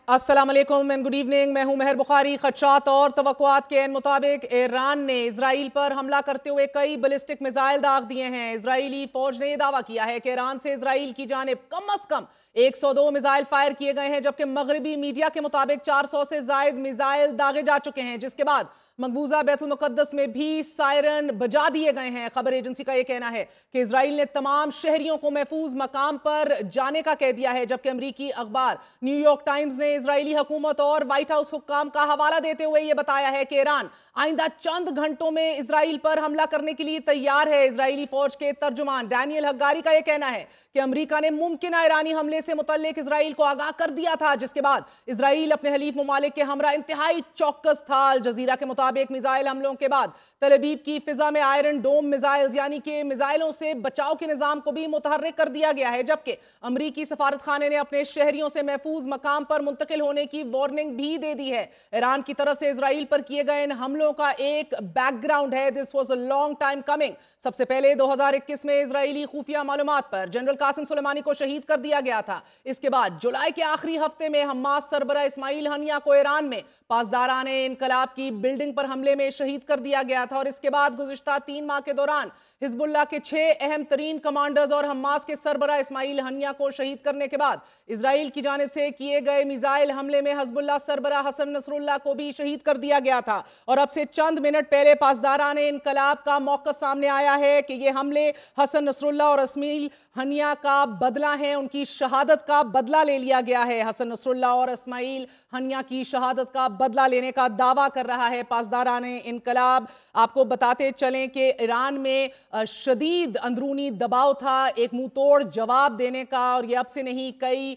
अस्सलाम वालेकुम and good evening. मैं हूं मेहर बुखारी। खदशात और तवक्कुआत के मुताबिक ईरान ने इजराइल पर हमला करते हुए कई बैलिस्टिक मिसाइल दाग दिए हैं। इजरायली फौज ने दावा किया है कि ईरान से इजराइल की जानिब कम अज कम 102 मिसाइल फायर किए गए हैं, जबकि मगरबी मीडिया के मुताबिक 400 से जायद मिसाइल दागे जा चुके हैं, जिसके बाद मकबूजा बैतुल मुकद्दस में भी सायरन बजा दिए गए हैं। खबर एजेंसी का यह कहना है कि इजराइल ने तमाम शहरियों को महफूज मकाम पर जाने का कह दिया है, जबकि अमरीकी अखबार न्यूयॉर्क टाइम्स ने इजरायली हुकूमत और व्हाइट हाउस हुक्काम का हवाला देते हुए यह बताया है कि ईरान आइंदा चंद घंटों में इजराइल पर हमला करने के लिए तैयार है। इजरायली फौज के तर्जुमान डैनियल हग्गारी का यह कहना है कि अमरीका ने मुमकिन ईरानी हमले से मुतल्लिक इजराइल को आगाह कर दिया था, जिसके बाद इजराइल अपने हलीफ ममालिक के हमरा इंतहाई चौकस था। अल जजीरा के मुताबिक मिसाइल हमलों के बाद तल अवीव की फिजा में आयरन डोम मिसाइल यानी कि मिसाइलों से बचाव के निजाम को भी मुतहर्रिक कर दिया गया है, जबकि अमरीकी सफारत खाने ने अपने शहरियों से महफूज मकाम पर मुंतकिल होने की वार्निंग भी दे दी है। ईरान की तरफ से इजराइल पर किए गए इन हमलों का एक बैकग्राउंड है। This was a long time coming. सबसे पहले 2021 में इजरायली खुफिया मालूमात पर जनरल कासिम सुलेमानी को शहीद कर दिया गया था। इसके बाद जुलाई के आखिरी हफ्ते में हमास सरबरा इस्माइल हनिया को ईरान में पासदाराने इनकलाब की बिल्डिंग पर हमले में शहीद कर दिया गया था, और इसके बाद गुज़िश्ता 3 माह के दौरान हिजबुल्लाह के 6 अहम तरीन कमांडर्स और हमास के सरबरा इस्माइल हनिया को शहीद करने के बाद इजराइल की जानिब से किए गए मिसाइल हमले में हिजबुल्लाह सरबरा हसन नसरुल्लाह को भी शहीद कर दिया गया था। और अब से चंद मिनट पहले पासदाराने इनकलाब का मौक़िफ़ सामने आया है कि ये हमले हसन नसरुल्लाह और इस्माइल हनिया का बदला है, उनकी शहादत का बदला ले लिया गया है। हसन नसरुल्लाह और इस्माइल हनिया की शहादत का बदला लेने का दावा कर रहा है पासदाराने इनकलाब। आपको बताते चलें कि ईरान में शदीद अंदरूनी दबाव था एक मुंह तोड़ जवाब देने का, और ये अब से नहीं कई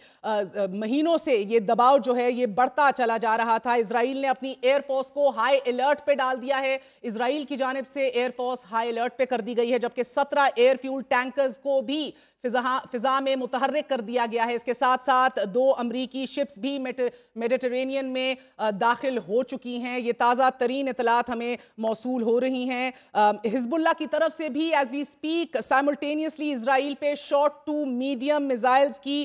महीनों से ये दबाव जो है ये बढ़ता चला जा रहा था। इजराइल ने अपनी एयरफोर्स को हाई अलर्ट पे डाल दिया है। इजराइल की जानिब से एयरफोर्स हाई अलर्ट पे कर दी गई है, जबकि 17 एयर फ्यूल टैंकर्स को भी फिजा में मुतहर्रिक कर दिया गया है। इसके साथ साथ 2 अमरीकी शिप्स भी मेडिटरेनियन में दाखिल हो चुकी हैं। ये ताज़ा तरीन इतलात हमें मौसूल हो रही हैं। हिजबुल्लाह की तरफ से भी as we speak simultaneously Israel पे शॉर्ट टू मीडियम मिसाइल्स की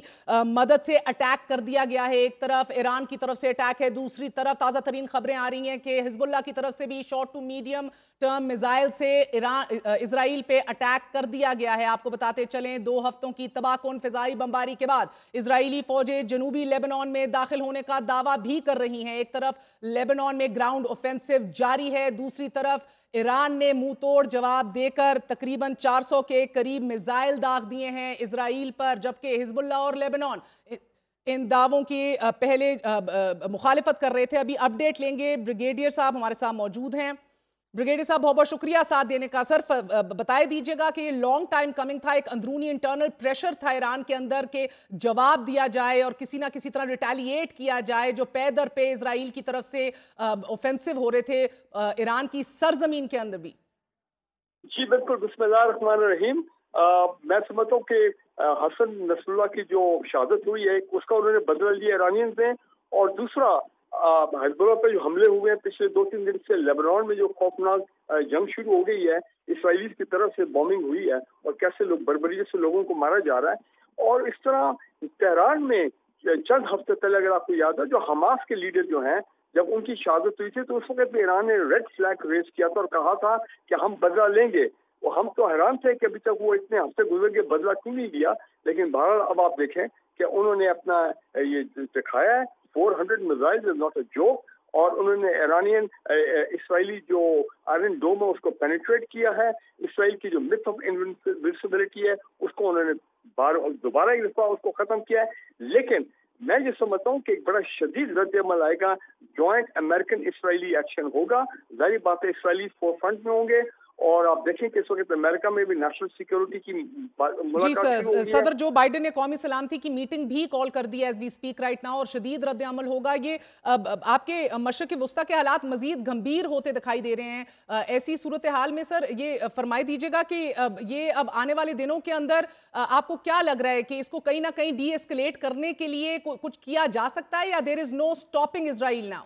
मदद से अटैक कर दिया गया है। एक तरफ ईरान की तरफ से अटैक है, दूसरी तरफ ताज़ा तरीन खबरें आ रही हैं कि हिजबुल्लाह की तरफ से भी short to medium term missile से इजराइल पे अटैक कर दिया गया है। आपको बताते चलें 2 हफ्तों की तबाहकुन फिजाई बमबारी के बाद इजरायली फौजें जनूबी लेबनान में दाखिल होने का दावा भी कर रही हैं। एक तरफ लेबनान में ग्राउंड ऑफेंसिव जारी है, दूसरी तरफ ईरान ने मुंह तोड़ जवाब देकर तकरीबन 400 के करीब मिसाइल दाग दिए हैं इजराइल पर, जबकि हिजबुल्लाह और लेबनान इन दावों की पहले मुखालिफत कर रहे थे। अभी अपडेट लेंगे, ब्रिगेडियर साहब हमारे साथ मौजूद हैं। ब्रिगेडियर साहब बहुत बहुत शुक्रिया साथ देने का। सर बताए दीजिएगा कि लॉन्ग टाइम कमिंग था, एक अंदरूनी इंटरनल प्रेशर था ईरान के अंदर के जवाब दिया जाए और किसी ना किसी तरह रिटेलिएट किया जाए, जो पे दर पे इजराइल की तरफ से ऑफेंसिव हो रहे थे ईरान की सरजमीन के अंदर भी। जी बिल्कुल, बिस्मिल्लाहिर्रहमानिर्रहीम। मैं समझता हूँ कि हसन नसरुल्लाह की जो शहादत हुई है उसका उन्होंने बदला लिया ईरानियंस ने, और दूसरा हिजबुल्लाह पे जो हमले हुए हैं पिछले 2-3 दिन से लेबनान में जो खौफनाक जंग शुरू हो गई है, इसराइली की तरफ से बॉम्बिंग हुई है और कैसे लोग बर्बरियत से लोगों को मारा जा रहा है। और इस तरह तेहरान में चंद हफ्ते पहले अगर आपको याद है जो हमास के लीडर जो हैं, जब उनकी शहादत हुई थी तो उस वक्त ईरान ने रेड फ्लैग रेज किया था और कहा था कि हम बदला लेंगे। और हम तो हैरान थे कि अभी तक वो इतने हफ्ते गुजर के बदला क्यों नहीं लिया, लेकिन बहरहाल अब आप देखें कि उन्होंने अपना ये दिखाया है। 400 missiles is not a joke, और उन्होंने ईरानियन इसराइली जो आयरन डोम है उसको पेनिट्रेट किया है। इसराइल की जो मिथ ऑफ इनविंसिबिलिटी है उसको उन्होंने दोबारा एक दफा उसको खत्म किया है। लेकिन मैं ये समझता हूँ कि एक बड़ा शदीद रद्द अमल आएगा, जॉइंट अमेरिकन इसराइली एक्शन होगा। जाहिर बात है इसराइली फोर फ्रंट में होंगे, और आप देखें कि इस वक्त अमेरिका में भी नेशनल सिक्योरिटी की जी सर, सदर जो बाइडेन ने कौमी सलामती की मीटिंग भी कॉल कर दी है as we speak right now, और शदीद रद्द अमल होगा। ये आपके मशरक़ वस्ता के हालात मजीद गंभीर होते दिखाई दे रहे हैं। ऐसी सूरत हाल में सर ये फरमाई दीजिएगा कि ये अब आने वाले दिनों के अंदर आपको क्या लग रहा है कि इसको कहीं ना कहीं डी एस्केलेट करने के लिए कुछ किया जा सकता है, या there is no stopping Israel now?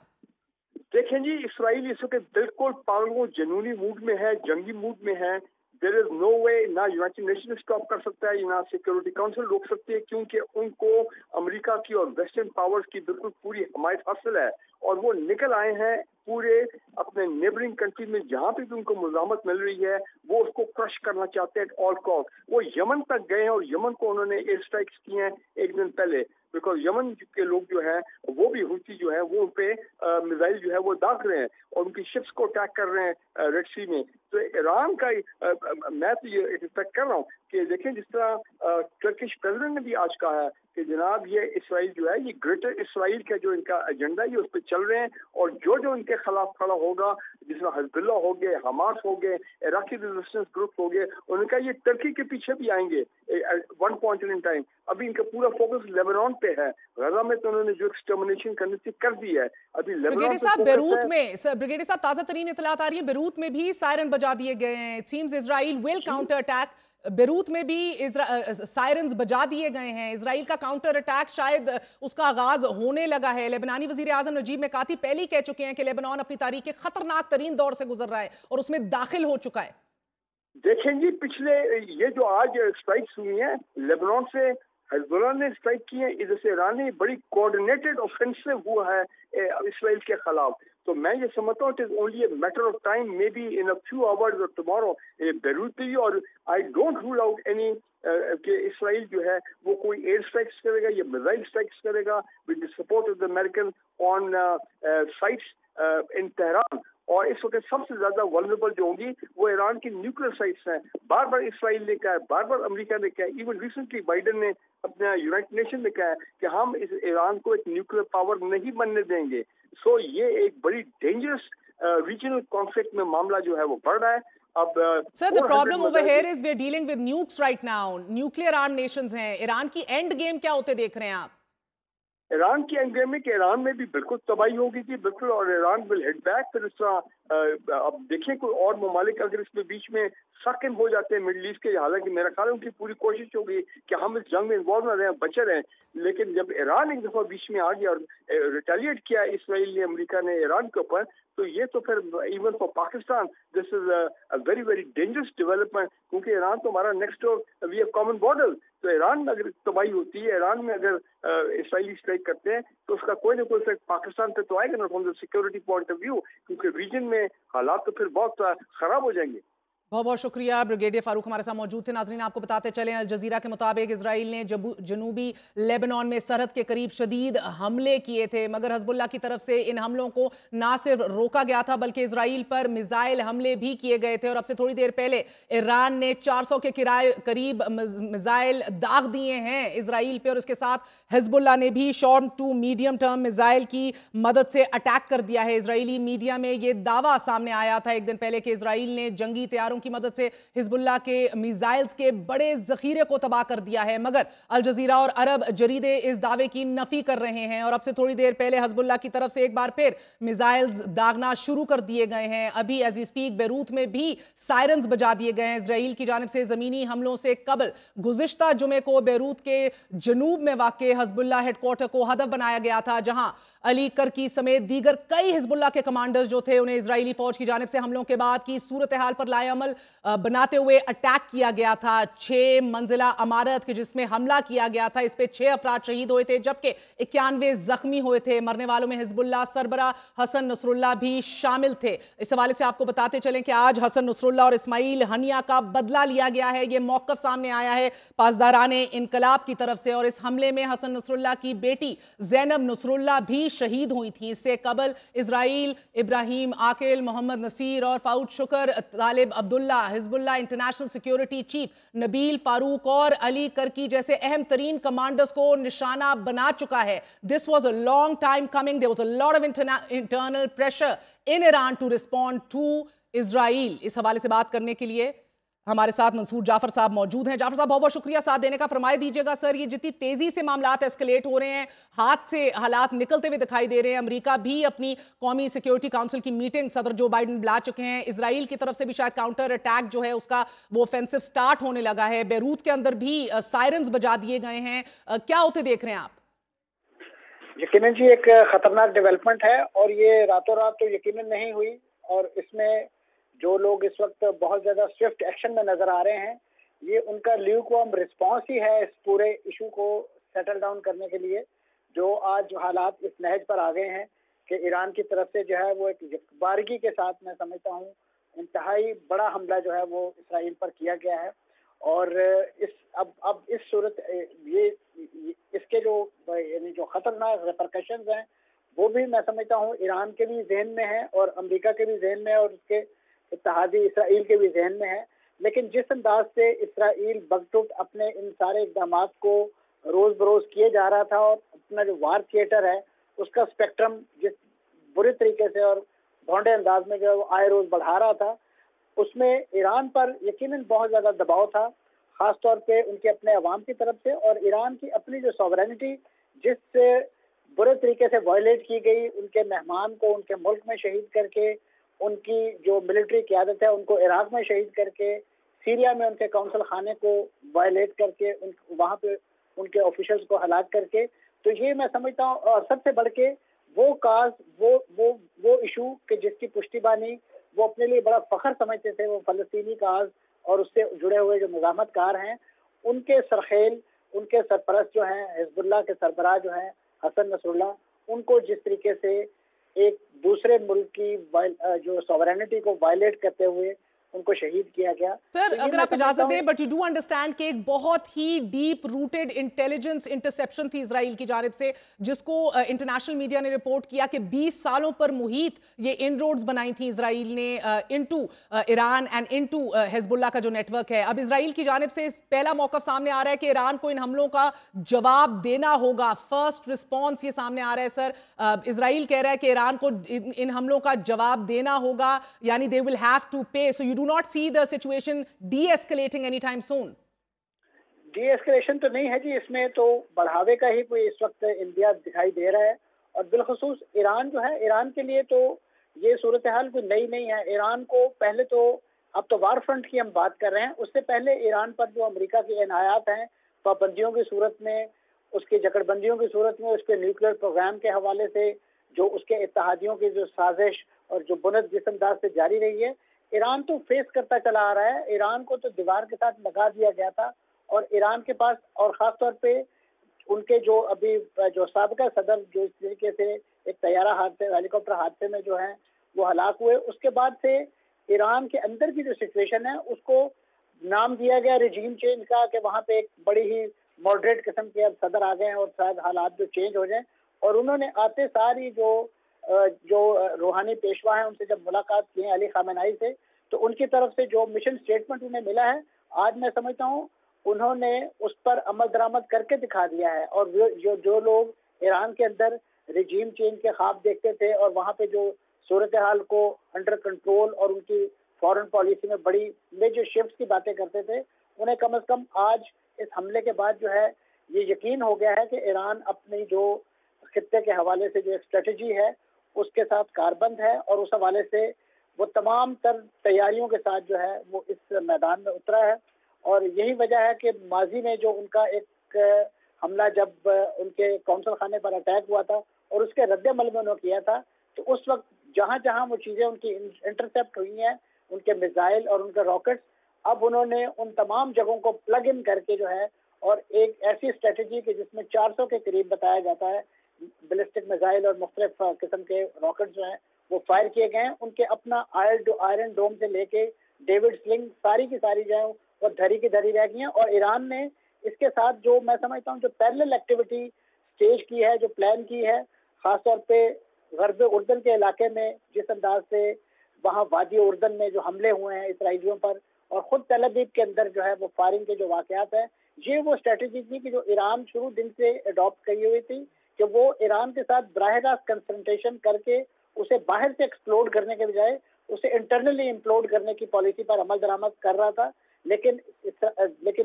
देखें जी, इसराइल इस वक्त बिल्कुल पागलों जनूनी मूड में है, जंगी मूड में है। देयर इज नो वे, ना यूनाइटेड नेशन स्टॉप कर सकता है, ना सिक्योरिटी काउंसिल रोक सकती है, क्योंकि उनको अमेरिका की और वेस्टर्न पावर्स की बिल्कुल पूरी हमायत हासिल है। और वो निकल आए हैं पूरे अपने नेबरिंग कंट्री में, जहां पे भी उनको मुज़ाहमत मिल रही है वो उसको क्रश करना चाहते हैं ऑल कॉस्ट। वो यमन तक गए हैं और यमन को उन्होंने एयर स्ट्राइक्स किए हैं एक दिन पहले, बिकॉज यमन के लोग जो है वो भी हुती जो है वो उन पे मिसाइल जो है वो दाग रहे हैं और उनकी शिप्स को अटैक कर रहे हैं रेड सी में। तो ईरान का मैं तो ये एक्सपेक्ट कर रहा हूँ कि देखें, जिस तरह टर्किश प्रेसिडेंट ने भी आज कहा है कि जनाब ये इसराइल जो है, ये ग्रेटर इसराइल का जो इनका एजेंडा है ये उस पर चल रहे हैं, और जो जो इनके खिलाफ खड़ा होगा, जिसमें हिजबुल्ला हो गए, हमास हो गए, इराकी रेजिस्टेंस ग्रुप हो गए, उनका ये टर्की के पीछे भी आएंगे वन पॉइंट इन टाइम। अभी इनका पूरा फोकस लेबनान पे है, गजा में तो उन्होंने जो एक्सटर्मिनेशन करनी थी कर दी है। अभी ब्रिगेडियर साहब बेरूत में, ब्रिगेडियर साहब ताजा तरीन इत्तलात आ रही है, बेरूत में भी सायरन बजा दिए गए हैं। It seems Israel will counter attack. Beirut में भी सायरन्स बजा दिए गए हैं। इजराइल का काउंटर अटैक शायद उसका आगाज होने लगा है। लेबनानी वजीर आजम नजीब मिकाती पहले ही कह चुके हैं कि लेबनान अपनी तारीख के खतरनाक तरीन दौर से गुजर रहा है और उसमें दाखिल हो चुका है। देखें जी, पिछले ये जो आज स्ट्राइक्स हुई हैं लेबनान से, हिजबुल्लाह ने स्ट्राइक की है, इधर से ईरान ने बड़ी कोऑर्डिनेटेड ऑफेंसिव हुआ है इसराइल के खिलाफ। तो मैं ये समझता हूँ it is only a matter of time, may be in a few hours और टुमारो बेरूत पे भी। और I don't rule out any कि इसराइल जो है वो कोई एयर स्ट्राइक्स करेगा या मिसाइल स्ट्राइक्स करेगा with the support of the American on sites in Tehran. और इस वक्त सबसे ज्यादा वल्नरेबल जो होंगी वो ईरान की न्यूक्लियर साइट्स हैं। बार बार इसराइल ने कहा है, बार बार अमेरिका ने कहा है, इवन रिसेंटली बाइडेन ने अपने यूनाइटेड नेशन में कहा है कि हम इस ईरान को एक न्यूक्लियर पावर नहीं बनने देंगे। सो ये एक बड़ी डेंजरस रीजनल कॉन्फ्लिक्ट में मामला जो है वो बढ़ रहा है। अब sir the problem over here is we are dealing with nukes right now, nuclear arm nations हैं। ईरान की एंड गेम क्या होते देख रहे हैं आप? ईरान की एंड गेम में कि ईरान में भी बिल्कुल तबाही होगी थी बिल्कुल, और ईरान विल हिट बैक। फिर इस तरह अब देखिए कोई और ममालिक अगर इसमें बीच में सक इन हो जाते हैं मिडल ईस्ट के, हालांकि मेरा ख्याल है उनकी पूरी कोशिश होगी कि हम इस जंग में इन्वॉल्व न रहें, बचे रहें। लेकिन जब ईरान एक दफा बीच में आ गया और रिटेलिएट किया इसराइल ने, अमेरिका ने ईरान के ऊपर, तो ये तो फिर even for Pakistan this is a very very dangerous development, क्योंकि ईरान तो हमारा next door, we have common border. तो ईरान में अगर तबाही होती है, ईरान में अगर इसराइली स्ट्राइक करते हैं, तो उसका कोई ना कोई इफेक्ट पाकिस्तान पे तो आएगा ना from the security point of view, क्योंकि रीजन में हालात तो फिर बहुत खराब हो जाएंगे। बहुत बहुत शुक्रिया। ब्रिगेडियर फारूक हमारे साथ मौजूद थे। नाजरीन आपको बताते चले, अल जजीरा के मुताबिक इजराइल ने जनूबी लेबनान में सरहद के करीब शदीद हमले किए थे, मगर हजबुल्लाह की तरफ से इन हमलों को ना सिर्फ रोका गया था बल्कि इजराइल पर मिसाइल हमले भी किए गए थे। और अब से थोड़ी देर पहले ईरान ने 400 के करीब मिसाइल दाग दिए हैं इजराइल पे, और इसके साथ हिजबुल्लाह ने भी short to medium term missile की मदद से अटैक कर दिया है। इजरायली मीडिया में ये दावा सामने आया था एक दिन पहले कि इजराइल ने जंगी तैयारों की मदद से हिजबुल्लाह के मिसाइल्स के बड़े जखीरे को तबाह कर दिया है, मगर अल जजीरा और अरब जरीदे इस दावे की नफी कर रहे हैं। और अब से थोड़ी देर पहले हिजबुल्लाह की तरफ से एक बार फिर मिसाइल्स दागना शुरू कर दिए गए हैं। अभी एज वी स्पीक बेरूत में भी सायरन्स बजा दिए गए हैं इजराइल की जानिब से। जमीनी हमलों से कबल गुज़िश्ता जुमे को बेरूत के जनूब में वाक़े हिजबुल्लाह हेडक्वार्टर को हदफ बनाया गया था, जहां अली करकी समेत दीगर कई हिजबुल्लाह के कमांडर्स जो थे उन्हें इजरायली फौज की जानिब से हमलों के बाद की सूरत हाल पर लाएअमल बनाते हुए अटैक किया गया था। 6 मंजिला इमारत के जिसमें हमला किया गया था, इस पे 6 अफराद शहीद हुए थे जबकि 91 जख्मी हुए थे। मरने वालों में हिजबुल्लाह सरबरा हसन नसरुल्लाह भी शामिल थे। इस हवाले से आपको बताते चलें कि आज हसन नसरुल्लाह और इस्माइल हनिया का बदला लिया गया है। यह मौक़िफ़ सामने आया है पासदाराने इनकलाब की तरफ से, और इस हमले में हसन नसरुल्लाह की बेटी ज़ैनब नसरुल्लाह भी शहीद हुई थी। इससे कबल Israel Ibrahim Aqil, Mohammed Nasser और Fuad Shukr, Talib Abdullah, Hezbollah international security chief Nabil Farouk और अली करकी जैसे अहम तरीन कमांडर्स को निशाना बना चुका है। This was a long time coming, there was a lot of internal pressure in Iran to respond to Israel. इस हवाले से बात करने के लिए हमारे साथ मंसूर जाफर साहब मौजूद हैं। जाफर साहब बहुत बहुत शुक्रिया साथ देने का। फरमाए दीजिएगा सर, ये जितनी तेजी से मामलात एस्केलेट हो रहे हैं, हाथ से हालात निकलते हुए दिखाई दे रहे हैं, अमेरिका भी अपनी कौमी सिक्योरिटी काउंसिल की मीटिंग सदर जो बाइडेन बुला चुके हैं, इजराइल की तरफ से भी शायद काउंटर अटैक जो है उसका वो ऑफेंसिव स्टार्ट होने लगा है, बेरूत के अंदर भी सायरन्स बजा दिए गए हैं, क्या होते देख रहे हैं आप? यकीनन जी एक खतरनाक डेवलपमेंट है, और ये रातों रात तो यकीनन नहीं हुई, और इसमें जो लोग इस वक्त बहुत ज़्यादा स्विफ्ट एक्शन में नज़र आ रहे हैं, ये उनका ल्यूकवार्म रिस्पॉन्स ही है इस पूरे इशू को सेटल डाउन करने के लिए। जो आज जो हालात इस नहज पर आ गए हैं कि ईरान की तरफ से जो है वो एक बारीकी के साथ, मैं समझता हूँ इंतहाई बड़ा हमला जो है वो इसराइल पर किया गया है। और इस अब इस सूरत ये इसके जो यानी जो खतरनाक रेपरकशंस हैं वो भी मैं समझता हूँ ईरान के भी जहन में है और अमेरिका के भी जहन में है और उसके इत्तेहादी इसराइल के भी जहन में है। लेकिन जिस अंदाज से इसराइल बगटुट अपने इन सारे इकदाम को रोज बरोज किए जा रहा था और अपना जो वार थिएटर है उसका स्पेक्ट्रम जिस बुरे तरीके से और भौंडे अंदाज में जो आए रोज बढ़ा रहा था, उसमें ईरान पर यकीनन बहुत ज़्यादा दबाव था, ख़ास तौर पे उनके अपने अवाम की तरफ से। और ईरान की अपनी जो सॉवरेनिटी जिस बुरे तरीके से वायलेट की गई, उनके मेहमान को उनके मुल्क में शहीद करके, उनकी जो मिलिट्री क़यादत है उनको इराक में शहीद करके, सीरिया में उनके कौंसल खाने को वायलेट करके, वहाँ पे उनके ऑफिशल्स को हलाक करके, तो ये मैं समझता हूँ। और सबसे बढ़ के वो काज वो इशू कि जिसकी पुष्टिबानी वो अपने लिए बड़ा फख्र समझते थे, वो फ़लस्तीनी काज और उससे जुड़े हुए जो मज़ाहमतकार हैं, उनके सरखेल, उनके सरपरस्त जो हैं हिज़्बुल्लाह के सरबराह जो हैं हसन नसरुल्लाह, उनको जिस तरीके से एक दूसरे मुल्क की जो सॉवरेनिटी को वायलेट करते हुए उनको शहीद किया गया। सर, तो अगर आप इजाजत दें, बट यू डू अंडरस्टैंड कि एक बहुत ही डीप रूटेड इंटेलिजेंस इंटरसेप्शन थी इजराइल की जानिब से, जिसको इंटरनेशनल मीडिया ने रिपोर्ट किया कि 20 सालों पर मुहित ये इनरोड्स बनाई थी इजराइल ने into Iran and into Hezbollah का जो नेटवर्क है। अब इजराइल की जानिब से पहला मौकफ सामने आ रहा है कि ईरान को इन हमलों का जवाब देना होगा। फर्स्ट रिस्पॉन्स ये सामने आ रहा है सर। इजराइल कह रहा है कि ईरान को इन हमलों का जवाब देना होगा, यानी दे विल हैव टू पे। So you do not see the situation de-escalating anytime soon? de-escalation तो नहीं है जी, इसमें तो बढ़ावे का ही कोई इस वक्त इंडिया दिखाई दे रहा है। और बिलखुसूस ईरान जो है, ईरान के लिए तो ये सूरत हाल कोई नई नहीं है। ईरान को पहले तो, अब तो वार फ्रंट की हम बात कर रहे हैं, उससे पहले ईरान पर जो अमेरिका की इनायात हैं पाबंदियों की सूरत में, उसकी जकड़बंदियों की सूरत में, उसके न्यूक्लियर प्रोग्राम के हवाले से जो उसके इत्तेहादियों की जो साजिश और जो बुनियाद जिस अंदाज से जारी रही है, ईरान तो फेस करता चला आ रहा है। ईरान को तो दीवार के साथ लगा दिया गया था और ईरान के पास, और ख़ास तौर पे उनके जो अभी जो साबिका सदर जो इस तरीके से एक तैयारा हादसे, हेलीकॉप्टर हादसे में जो है वो हलाक हुए, उसके बाद से ईरान के अंदर की जो सिचुएशन है उसको नाम दिया गया रिजीम चेंज का, कि वहाँ पे एक बड़ी ही मॉडरेट किस्म के अब सदर आ गए हैं और शायद हालात जो चेंज हो जाएं। और उन्होंने आते सारी जो रूहानी पेशवा हैं उनसे जब मुलाकात की है अली खामेनाई से, तो उनकी तरफ से जो मिशन स्टेटमेंट उन्हें मिला है, आज मैं समझता हूँ उन्होंने उस पर अमल दरामद करके दिखा दिया है। और जो लोग ईरान के अंदर रिजीम चेंज के ख्वाब देखते थे और वहाँ पे जो सूरत हाल को अंडर कंट्रोल और उनकी फॉरेन पॉलिसी में बड़ी मेजर शिफ्ट की बातें करते थे, उन्हें कम से कम आज इस हमले के बाद जो है ये यकीन हो गया है कि ईरान अपनी जो खित्ते के हवाले से जो एक स्ट्रेटजी है उसके साथ कारबंद है और उस हवाले से वो तमाम तर तैयारियों के साथ जो है वो इस मैदान में उतरा है। और यही वजह है कि माजी में जो उनका एक हमला जब उनके कौंसल खाने पर अटैक हुआ था और उसके रद्द-ए-अमल में उन्होंने किया था, तो उस वक्त जहाँ जहाँ वो चीज़ें उनकी इंटरसेप्ट हुई हैं, उनके मिसाइल और उनके रॉकेट्स, अब उन्होंने उन तमाम जगहों को प्लग इन करके जो है और एक ऐसी स्ट्रेटजी कि जिसमें 400 के करीब बताया जाता है बैलिस्टिक मिसाइल और मुख्तलिफ किस्म के रॉकेट जो हैं वो फायर किए गए हैं। उनके अपना आयरन डोम से लेके डेविड स्लिंग सारी की सारी जो है वो धरी की धरी रह गई हैं। और ईरान ने इसके साथ जो मैं समझता हूँ जो पैरेलल एक्टिविटी स्टेज की है, जो प्लान की है, ख़ासतौर पे गर्ब उर्दन के इलाके में जिस अंदाज से वहाँ वादी उर्दन में जो हमले हुए हैं इसराइलियों पर और ख़ुद तेल अवीव के अंदर जो है वो फायरिंग के जो वाक़यात हैं, ये वो स्ट्रेटजी थी कि जो ईरान शुरू दिन से अडॉप्ट की हुई थी कि वो ईरान के साथ बराह रास्त कंफ्रंटेशन करके उसे बाहर से एक्सप्लोड करने के बजाय उसे इंटरनली इम्प्लोड करने की पॉलिसी पर अमल दरामद कर रहा था। लेकिन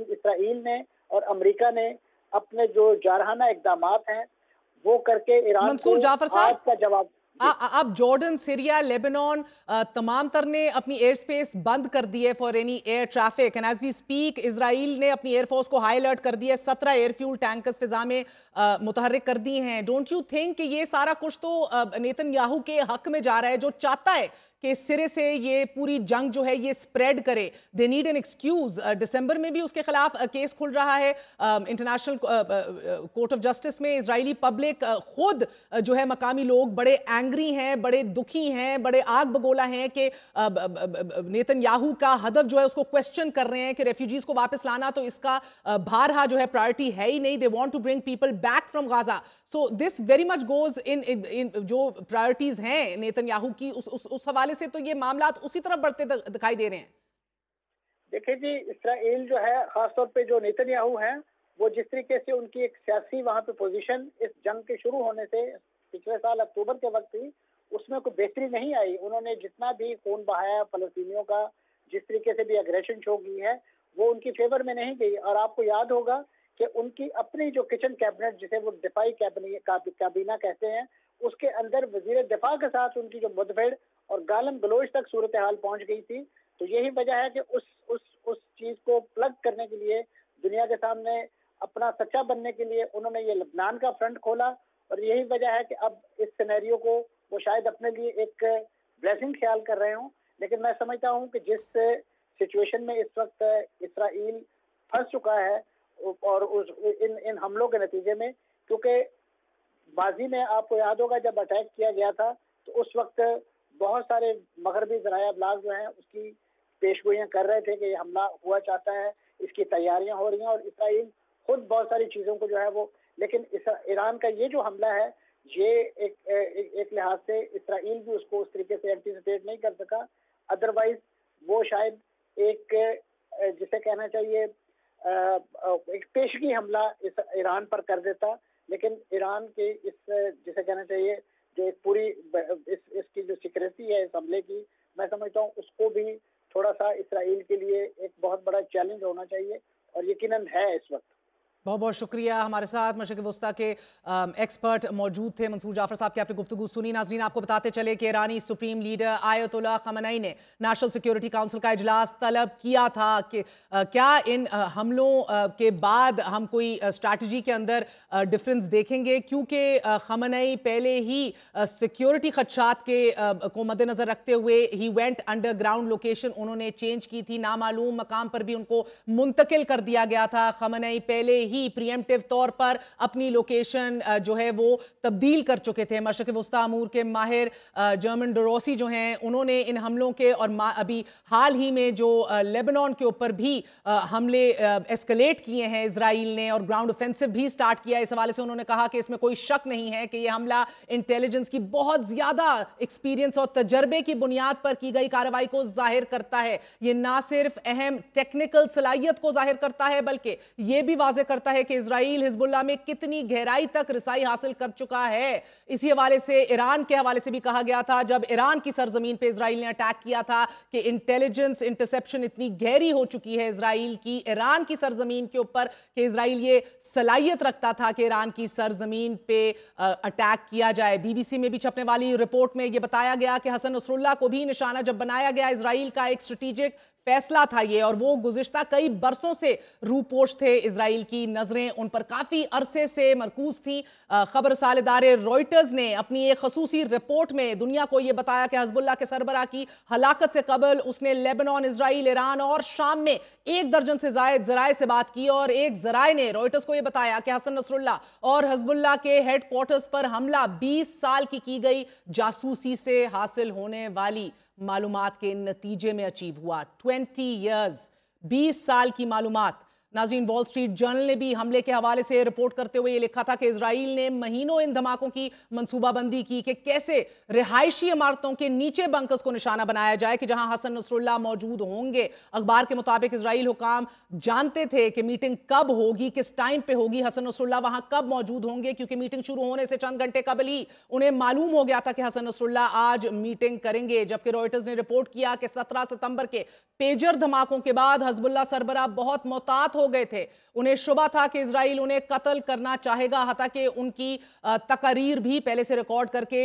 इसराइल ने और अमेरिका ने अपने जो जारहाना इक़दामात हैं वो करके ईरान को आज का जवाब। अब जॉर्डन, सीरिया, लेबनान तमाम तर ने अपनी एयर स्पेस बंद कर दी है for any air traffic, and as we speak Israel ने अपनी एयरफोर्स को हाई अलर्ट कर दिया है। 17 एयर फ्यूल टैंकर्स फिजा में मुतहर्रिक कर दिए हैं। डोंट यू थिंक कि ये सारा कुछ तो नेतन्याहू के हक में जा रहा है, जो चाहता है कि इस सिरे से ये पूरी जंग जो है ये स्प्रेड करे। They need an excuse. दिसंबर में भी उसके खिलाफ केस खुल रहा है इंटरनेशनल कोर्ट ऑफ जस्टिस में। इजरायली पब्लिक खुद जो है, मकामी लोग बड़े एंग्री हैं, बड़े दुखी हैं, बड़े आग बगोला हैं कि नेतन्याहू का हदफ जो है उसको क्वेश्चन कर रहे हैं कि रेफ्यूजीज को वापस लाना तो इसका भारहा जो है प्रायोरिटी है ही नहीं। They want to bring people back from Gaza. So this very much goes in जो प्रायोरिटीज हैं नेतन्याहू की, उस हवाले से तो ये मामला उसी तरफ बढ़ते दिखाई दे रहे हैं। देखिए जी, इसराइल जो है, खासतौर पे जो नेतन्याहू हैं, वो जिस तरीके से उनकी एक सियासी वहां पे पोजीशन इस जंग के शुरू होने से पिछले साल अक्टूबर के वक्त ही, उसमें कोई बेहतरी नहीं आई। उन्होंने जितना भी खून बहाया फलस्तीनियों का, जिस तरीके से भी एग्रेशन शो की है, वो उनकी फेवर में नहीं गई। और आपको याद होगा कि उनकी अपनी जो किचन कैबिनेट, जिसे वो दिफाई काबीना कहते हैं, उसके अंदर वजीर दिफा के साथ उनकी जो मुठभेड़ और गालम गलोच तक सूरत हाल पहुंच गई थी। तो यही वजह है कि उस चीज को प्लग करने के लिए, दुनिया के सामने अपना सच्चा बनने के लिए उन्होंने ये लबनान का फ्रंट खोला। और यही वजह है कि अब इस सिनेरियो को वो शायद अपने लिए एक ब्लेसिंग ख्याल कर रहे हों। लेकिन मैं समझता हूं कि जिस सिचुएशन में इस वक्त इसराइल फंस चुका है और इन हमलों के नतीजे में, क्योंकि माजी में आपको याद होगा जब अटैक किया गया था तो उस वक्त बहुत सारे मगरबी ज़राए अबलाग जो हैं उसकी पेशगोइयाँ कर रहे थे कि ये हमला हुआ चाहता है, इसकी तैयारियां हो रही हैं। और इसराइल खुद बहुत सारी चीज़ों को जो है वो, लेकिन ईरान का ये जो हमला है, ये एक लिहाज से इसराइल भी उसको उस तरीके से एंटीसिपेट नहीं कर सका। अदरवाइज वो शायद एक जिसे कहना चाहिए एक पेशगी हमला इस ईरान पर कर देता। लेकिन ईरान के इस जिसे कहना चाहिए जो एक पूरी इसकी जो सिक्योरिटी है इस हमले की, मैं समझता हूँ उसको भी थोड़ा सा इसराइल के लिए एक बहुत बड़ा चैलेंज होना चाहिए, और यकीनन है इस वक्त। बहुत बहुत शुक्रिया। हमारे साथ मशरिक़ वस्ता के एक्सपर्ट मौजूद थे मंसूर जाफर साहब की आपने गुफ्तगू सुनी। नाज़रीन, आपको बताते चले कि ईरानी सुप्रीम लीडर आयतुल्लाह खamenei ने नेशनल सिक्योरिटी काउंसिल का इजलास तलब किया था कि क्या इन हमलों के बाद हम कोई स्ट्रैटेजी के अंदर डिफरेंस देखेंगे, क्योंकि खamenei पहले ही सिक्योरिटी खदशात के को मद्देनजर रखते हुए ही वेंट अंडरग्राउंड लोकेशन उन्होंने चेंज की थी, नामालूम मकाम पर भी उनको मुंतकिल कर दिया गया था। खamenei पहले ही प्रीएम्प्टिव तौर पर अपनी लोकेशन जो है वो तब्दील कर चुके थे। मशरिक़ वस्ता अमूर के माहिर जर्मन डोरोसी जो हैं, उन्होंने इन हमलों के और अभी हाल ही में जो लेबनान के ऊपर भी हमले एस्केलेट किए हैं इजराइल ने और ग्राउंड ऑफेंसिव भी स्टार्ट किया, इस हवाले से उन्होंने कहा कि इसमें कोई शक नहीं है कि यह हमला इंटेलिजेंस की बहुत ज्यादा एक्सपीरियंस और तजर्बे की बुनियाद पर की गई कार्रवाई को जाहिर करता है। ये ना सिर्फ अहम टेक्निकल सलाहियत को जाहिर करता है, बल्कि यह भी वाज़ेह करता है कि इजराइल हिजबुल्लाह में कितनी गहराई तक रिसाई हासिल कर चुका है। इसी हवाले से ईरान के हवाले से भी कहा गया था जब ईरान की सरजमीन पे इजराइल ने अटैक किया था कि इंटेलिजेंस इंटरसेप्शन इतनी गहरी हो चुकी है इजराइल की ईरान की सरजमीन के ऊपर कि इजराइल ये सलाहियत रखता था कि ईरान की सरजमीन पे अटैक किया जाए। बीबीसी में भी छपने वाली रिपोर्ट में यह बताया गया कि हसन नसरुल्लाह को भी निशाना जब बनाया गया, इजराइल का एक स्ट्रेटेजिक फैसला था ये, और वो गुज़िश्ता कई बरसों से रूपोश थे। इजराइल की नजरें उन पर काफी अरसे से मरकूज थी। खबर रसाल इदारे रॉयटर्स ने अपनी एक खसूसी रिपोर्ट में दुनिया को यह बताया कि हिजबुल्लाह के सरबराह की हलाकत से कबल उसने लेबनान, इजराइल, ईरान और शाम में 1 दर्जन से जायद ज़राए से बात की, और एक ज़राए ने रॉयटर्स को यह बताया कि हसन नसरुल्लाह और हिजबुल्लाह के हेडक्वार्टर्स पर हमला 20 साल की गई जासूसी से हासिल होने वाली मालूमात के नतीजे में अचीव हुआ। 20 इयर्स, 20 साल की मालूमात। नाज़रीन, वॉल स्ट्रीट जर्नल ने भी हमले के हवाले से रिपोर्ट करते हुए ये लिखा था कि इजराइल ने महीनों इन धमाकों की मंसूबाबंदी की कि कैसे रिहायशी इमारतों के नीचे बंकर्स को निशाना बनाया जाए कि जहां हसन नसरुल्लाह मौजूद होंगे। अखबार के मुताबिक इजराइल हुकाम जानते थे कि मीटिंग कब होगी, किस टाइम पे होगी, हसन नसरुल्लाह वहां कब मौजूद होंगे, क्योंकि मीटिंग शुरू होने से चंद घंटे कबल ही उन्हें मालूम हो गया था कि हसन नसरुल्लाह आज मीटिंग करेंगे। जबकि रॉयटर्स ने रिपोर्ट किया कि 17 सितंबर के पेजर धमाकों के बाद हिजबुल्लाह सरबराह बहुत मोहतात हो गए थे। उन्हें शुबा था कि इजराइल उन्हें कत्ल करना चाहेगा, हालांकि उनकी तकारीर भी पहले से रिकॉर्ड करके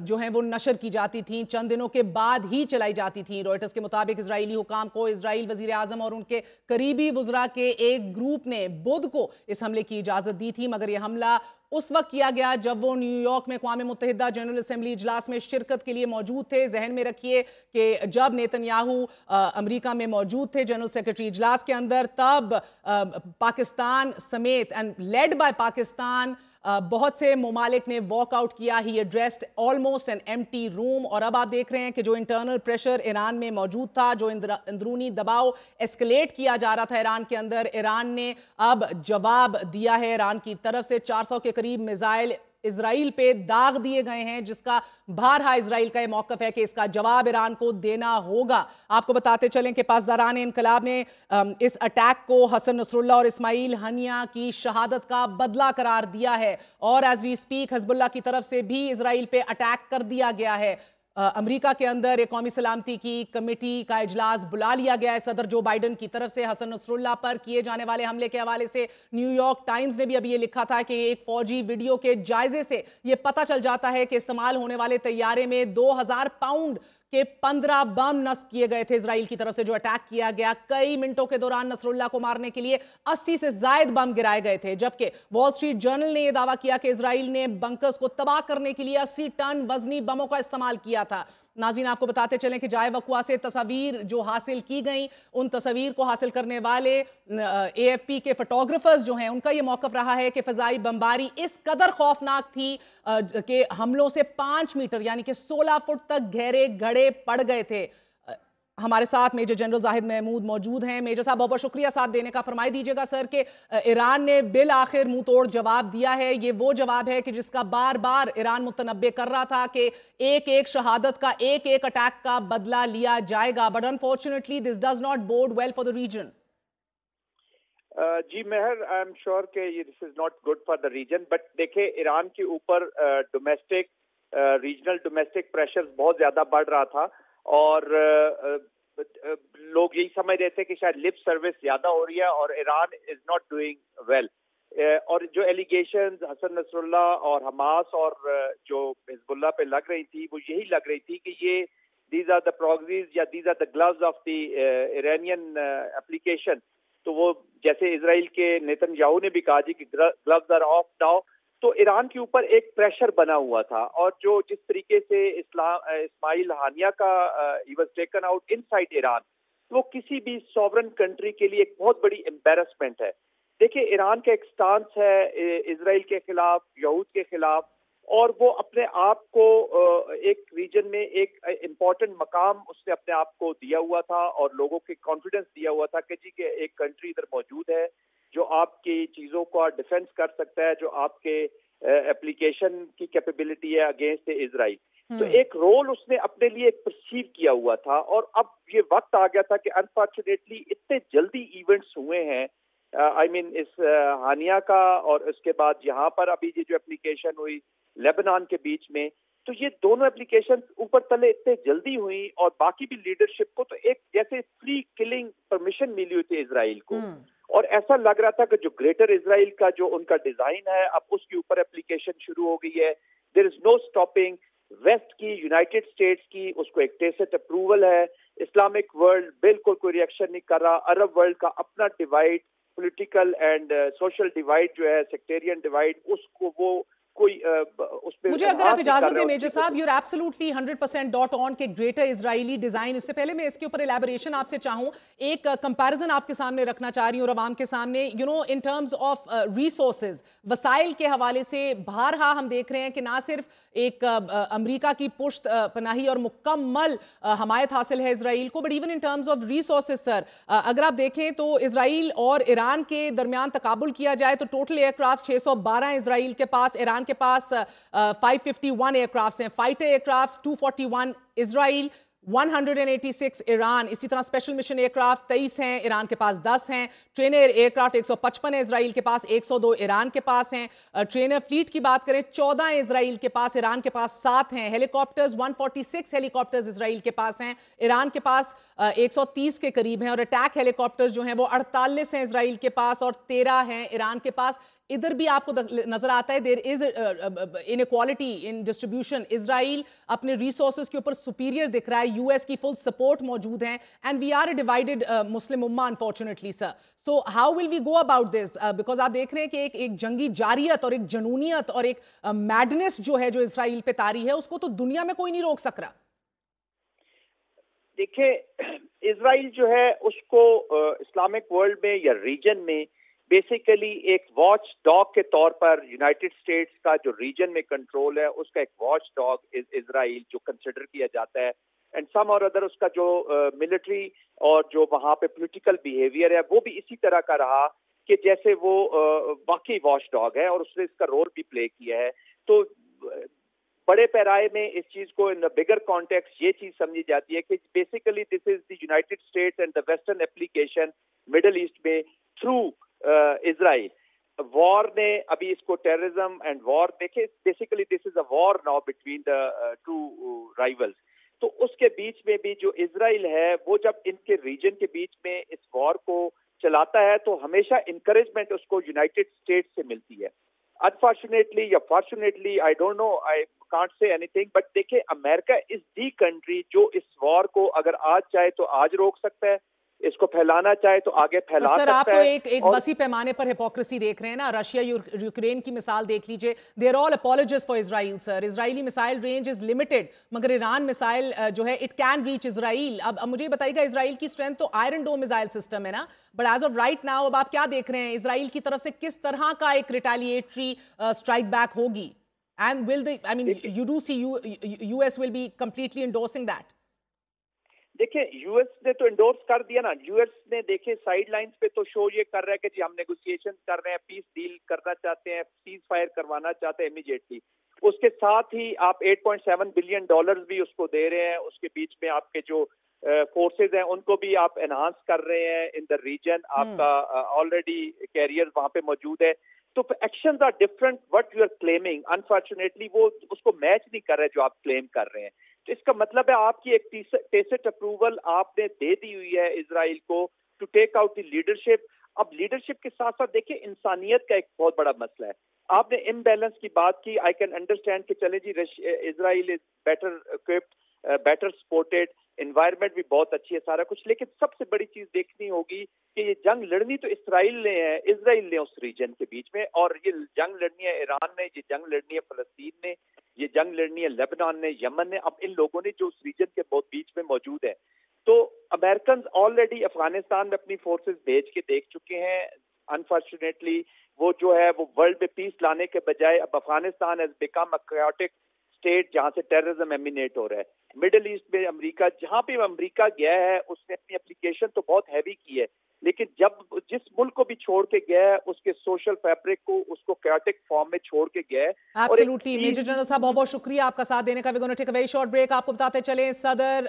जो है वो नशर की जाती थी, चंद दिनों के बाद ही चलाई जाती थी। रॉयटर्स के मुताबिक इजरायली हुकाम को इजराइल वजीर आजम और उनके करीबी वुज़रा के एक ग्रुप ने बुध को इस हमले की इजाजत दी थी, मगर यह हमला उस वक्त किया गया जब वो न्यूयॉर्क में अक़वाम मुत्तहिदा जनरल असेंबली इजलास में शिरकत के लिए मौजूद थे। जहन में रखिए कि जब नेतन्याहू अमेरिका में मौजूद थे जनरल सेक्रेटरी इजलास के अंदर, तब पाकिस्तान समेत एंड लेड बाय पाकिस्तान बहुत से ममालिक ने वॉकआउट किया। He addressed almost an empty room. और अब आप देख रहे हैं कि जो इंटरनल प्रेशर ईरान में मौजूद था, जो अंदरूनी दबाव एस्केलेट किया जा रहा था ईरान के अंदर, ईरान ने अब जवाब दिया है। ईरान की तरफ से 400 के करीब मिसाइल इजराइल पे दाग दिए गए हैं, जिसका बारहा इजराइल का यह मौकफ है कि इसका जवाब ईरान को देना होगा। आपको बताते चलें कि पासदारान इनकलाब ने इस अटैक को हसन नसरुल्लाह और इस्माइल हनिया की शहादत का बदला करार दिया है। और एज वी स्पीक हिजबुल्लाह की तरफ से भी इजराइल पे अटैक कर दिया गया है। अमेरिका के अंदर एक कौमी सलामती की कमेटी का इजलास बुला लिया गया है सदर जो बाइडन की तरफ से। हसन नसरुल्लाह पर किए जाने वाले हमले के हवाले से न्यूयॉर्क टाइम्स ने भी अभी ये लिखा था कि एक फौजी वीडियो के जायजे से ये पता चल जाता है कि इस्तेमाल होने वाले तैयारे में 2000 पाउंड के 15 बम नस्ब किए गए थे। इजराइल की तरफ से जो अटैक किया गया, कई मिनटों के दौरान नसरुल्लाह को मारने के लिए 80 से जायद बम गिराए गए थे। जबकि वॉल स्ट्रीट जर्नल ने यह दावा किया कि इजराइल ने बंकर्स को तबाह करने के लिए 80 टन वजनी बमों का इस्तेमाल किया था। नाज़रीन, आपको बताते चलें कि जाए वक़्वा से तस्वीर जो हासिल की गई, उन तस्वीर को हासिल करने वाले AFP के फोटोग्राफर्स जो हैं, उनका ये मौक़िफ़ रहा है कि फ़ज़ाई बमबारी इस कदर खौफनाक थी कि हमलों से 5 मीटर यानी कि 16 फुट तक गहरे गड्ढे पड़ गए थे। हमारे साथ मेजर जनरल जाहिद महमूद मौजूद हैं। मेजर साहब, बहुत बहुत शुक्रिया साथ देने का। फरमाई दीजिएगा सर कि ईरान ने बिल आखिर मुंह तोड़ जवाब दिया है। ये वो जवाब है कि जिसका बार बार ईरान मुतनब्बे कर रहा था कि एक एक शहादत का, एक एक अटैक का बदला लिया जाएगा। But unfortunately this does not bode well for the region. जी मेहर, आई एम श्योर कि ये this is not good for the region. But देखे, ईरान के ऊपर डोमेस्टिक रीजनल डोमेस्टिक प्रेशर बहुत ज्यादा बढ़ रहा था और लोग यही समझ रहे थे कि शायद लिप सर्विस ज्यादा हो रही है और Iran is not doing well. और जो एलिगेशन हसन नसरुल्लाह और हमास और जो हिजबुल्लाह पे लग रही थी, वो यही लग रही थी कि ये दीज आर द प्रॉक्सीज या these are the gloves of the Iranian application. तो वो जैसे इजराइल के नेतन्याहू ने भी कहा जी कि ग्लव्स आर ऑफ नाउ, तो ईरान के ऊपर एक प्रेशर बना हुआ था। और जो जिस तरीके से इस्माइल हानिया का he was taken out inside Iran, वो किसी भी सॉवरन कंट्री के लिए एक बहुत बड़ी एम्बेरसमेंट है। देखिए, ईरान का एक स्टांस है इजराइल के खिलाफ, यहूद के खिलाफ, और वो अपने आप को एक रीजन में एक इम्पोर्टेंट मकाम उसने अपने आप को दिया हुआ था और लोगों के कॉन्फिडेंस दिया हुआ था कि जी के एक कंट्री इधर मौजूद है जो आपकी चीजों का डिफेंस कर सकता है, जो आपके एप्लीकेशन की कैपेबिलिटी है अगेंस्ट इजराइल। तो एक रोल उसने अपने लिए परसीव किया हुआ था। और अब ये वक्त आ गया था कि अनफॉर्चुनेटली इतने जल्दी इवेंट्स हुए हैं, आई मीन इस हानिया का और उसके बाद यहाँ पर अभी ये जो एप्लीकेशन हुई लेबनान के बीच में, तो ये दोनों एप्लीकेशन ऊपर तले इतने जल्दी हुई और बाकी भी लीडरशिप को तो एक जैसे फ्री किलिंग परमिशन मिली हुई थी इजराइल को। और ऐसा लग रहा था कि जो ग्रेटर इजराइल का जो उनका डिजाइन है, अब उसके ऊपर एप्लीकेशन शुरू हो गई है। There is no stopping. West की, यूनाइटेड स्टेट्स की उसको एक टेसिट अप्रूवल है। इस्लामिक वर्ल्ड बिल्कुल कोई रिएक्शन नहीं कर रहा। अरब वर्ल्ड का अपना divide, political and social divide जो है, सेक्टेरियन डिवाइड, उसको वो कोई उस पे मुझे अगर आप इजाजत दें मेजर साहब, you are absolutely 100% dot on के ग्रेटर इजरायली डिजाइन। इससे पहले मैं इसके ऊपर एलैबोरेशन आपसे चाहूं, एक कंपैरिजन आपके सामने रखना चाह रही हूं और आवाम के सामने, you know, in terms of resources, वसाइल के हवाले से बारहा हम देख रहे हैं कि ना सिर्फ एक अमेरिका की पुश्त पनाही और मुकम्मल हमायत हासिल है इजराइल को, but even in terms of resources sir, अगर आप देखें तो इजराइल और ईरान के दरमियान तकाबुल किया जाए तो टोटल एयरक्राफ्ट 612 इजराइल के पास, ईरान के पास 551 एयरक्राफ्ट हैं। Fighter aircraft 241 Israel, 186 Iran. इसी तरह स्पेशल मिशन एयरक्राफ्ट 23 हैं, ईरान के पास 10 हैं। ट्रेनर एयरक्राफ्ट 155 है इजराइल के पास, 102 ईरान के पास हैं। ट्रेनर फ्लीट की बात करें 14 इजराइल के पास, ईरान के पास 7 हैं। हेलीकॉप्टर्स 146 हेलीकॉप्टर्स इजराइल के पास हैं, ईरान के पास 130 के करीब हैं। और अटैक हेलीकॉप्टर्स जो हैं वो 48 हैं इजराइल के पास और 13 हैं ईरान के पास। इधर भी आपको नजर आता है there is inequality in distribution. Israel अपने रिसोर्सेज के ऊपर सुपीरियर दिख रहा है, यूएस की फुल सपोर्ट मौजूद है, and we are a divided Muslim उम्मा unfortunately sir. So how will we go about this, because आप देख रहे हैं कि एक जंगी जारियत और एक जनूनियत और एक मैडनेस जो है, जो इसराइल पे तारी है, उसको तो दुनिया में कोई नहीं रोक सक रहा। देखिए, इजराइल जो है उसको इस्लामिक वर्ल्ड में या रीजन में बेसिकली एक वॉच डॉग के तौर पर यूनाइटेड स्टेट्स का जो रीजन में कंट्रोल है उसका एक वॉच डॉग इजराइल जो कंसिडर किया जाता है, एंड सम और अदर उसका जो मिलिट्री और जो वहाँ पे पॉलिटिकल बिहेवियर है वो भी इसी तरह का रहा कि जैसे वो वाकई वॉच डॉग है और उसने इसका रोल भी प्ले किया है। तो बड़े पैराए में इस चीज को इन द बिगर कॉन्टेक्स्ट ये चीज समझी जाती है कि basically this is the United states and the western application middle east में थ्रू इजराइल। वॉर ने अभी इसको टेररिज्म एंड वॉर देखे, basically this is a war now between the two rivals. तो उसके बीच में भी जो इजराइल है वो जब इनके रीजन के बीच में इस वॉर को चलाता है तो हमेशा इंकरेजमेंट उसको यूनाइटेड स्टेट्स से मिलती है। अनफॉर्चुनेटली या fortunately I don't know, I can't say anything, but देखिए अमेरिका इज दी कंट्री जो इस वॉर को अगर आज चाहे तो आज रोक सकता है, इसको फैलाना चाहे तो आगे फैला सकता है। सर आप तो एक वसी पैमाने पर हिपोक्रेसी देख रहे हैं ना। रशिया यूक्रेन की मिसाल देख लीजिए, they are all apologist for Israel sir. Israeli missile range is limited, मगर ईरान मिसाइल जो है इट कैन रीच इजराइल। अब मुझे बताइएगा, इजराइल की स्ट्रेंथ तो आयरन डोम मिसाइल सिस्टम है ना, but as of right now अब आप क्या देख रहे हैं, इजराइल की तरफ से किस तरह का एक रिटेलिएटरी स्ट्राइक बैक होगी? And will the, I mean you do see US will be completely endorsing that? देखिए, यूएस ने तो इंडोर्स कर दिया ना। यूएस ने देखिए साइड लाइंस पे तो शो ये कर रहा है कि जी हम नेगोशिएशन कर रहे हैं, पीस डील करना चाहते हैं, सीज फायर करवाना चाहते हैं इमीडिएटली। उसके साथ ही आप 8.7 बिलियन डॉलर्स भी उसको दे रहे हैं। उसके बीच में आपके जो फोर्सेज हैं उनको भी आप एनहांस कर रहे हैं इन द रीजन। आपका ऑलरेडी कैरियर वहां पे मौजूद है। तो actions are different what you are claiming, unfortunately वो उसको मैच नहीं कर रहे जो आप क्लेम कर रहे हैं। तो इसका मतलब है आपकी एक टेसिट अप्रूवल आपने दे दी हुई है इजराइल को to take out the leadership. अब लीडरशिप के साथ साथ देखिए इंसानियत का एक बहुत बड़ा मसला है। आपने इम्बैलेंस की बात की, आई कैन अंडरस्टैंड कि चले जी Israel is better equipped, better supported, environment भी बहुत अच्छी है, सारा कुछ, लेकिन सबसे बड़ी चीज देखनी होगी कि ये जंग लड़नी तो इजराइल ने उस रीजन के बीच में, और ये जंग लड़नी है ईरान ने, ये जंग लड़नी है फलस्तीन ने, ये जंग लड़नी है लेबनान ने, यमन ने। अब इन लोगों ने जो उस रीजन के बहुत बीच में मौजूद है। तो अमेरिकन ऑलरेडी अफगानिस्तान में अपनी फोर्सेस भेज के देख चुके हैं। अनफॉर्चुनेटली वो जो है वो वर्ल्ड में पीस लाने के बजाय अब Afghanistan has become a chaotic state जहां से टेररिज्म एमिनेट हो रहा है। मिडिल ईस्ट में अमेरिका, जहां पे अमेरिका गया है उसने अपनी एप्लीकेशन तो बहुत हैवी की है, लेकिन जब जिस मुल्क को भी छोड़ के गया है उसके सोशल फैब्रिक को उसको कैटिक फॉर्म में छोड़ के गया है। एब्सोल्युटली मेजर जनरल साहब, बहुत बहुत शुक्रिया आपका साथ देने का। We gonna take a very short break. आपको बताते चलें,